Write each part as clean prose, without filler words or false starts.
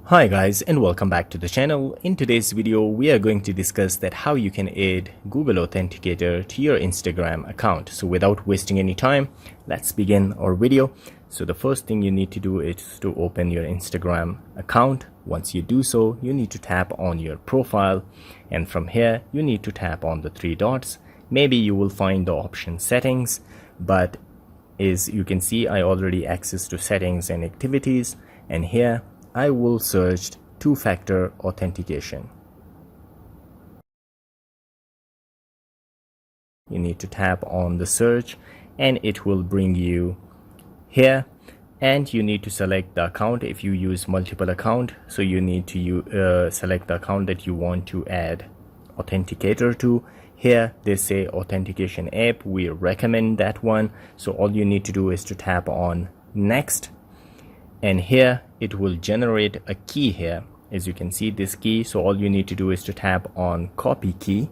Hi guys, and welcome back to the channel. In today's video we are going to discuss that how you can add Google Authenticator to your Instagram account. So without wasting any time, let's begin our video. So the first thing you need to do is to open your Instagram account. Once you do so, you need to tap on your profile, and from here you need to tap on the three dots. Maybe you will find the option settings, but as you can see, I already access to settings and activities, and here I will search two-factor authentication. You need to tap on the search and it will bring you here, and you need to select the account if you use multiple account. So you need to select the account that you want to add authenticator to. Here they say authentication app, we recommend that one. So all you need to do is to tap on next, and here it will generate a key here. As you can see, this key, so all you need to do is to tap on copy key.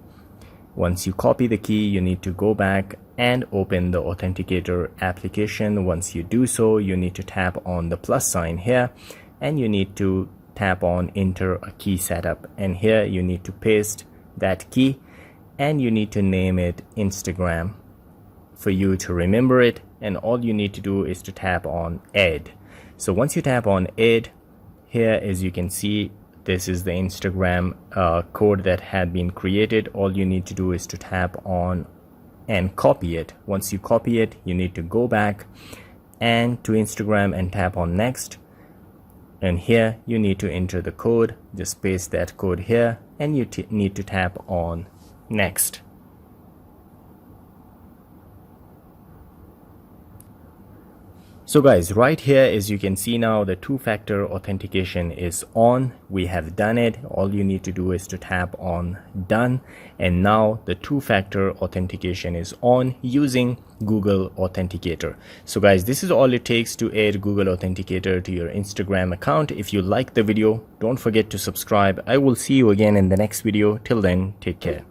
Once you copy the key, you need to go back and open the authenticator application. Once you do so, you need to tap on the plus sign here, and you need to tap on enter a key setup, and here you need to paste that key and you need to name it Instagram for you to remember it, and all you need to do is to tap on add. So once you tap on add, here as you can see, this is the Instagram code that had been created. All you need to do is to tap on and copy it. Once you copy it, you need to go back and to Instagram and tap on next, and here you need to enter the code. Just paste that code here and you need to tap on next. So guys, right here as you can see now, the two-factor authentication is on. We have done it. All you need to do is to tap on done, and now the two-factor authentication is on using Google Authenticator. So guys, this is all it takes to add Google Authenticator to your Instagram account. If you like the video, don't forget to subscribe. I will see you again in the next video. Till then, take care.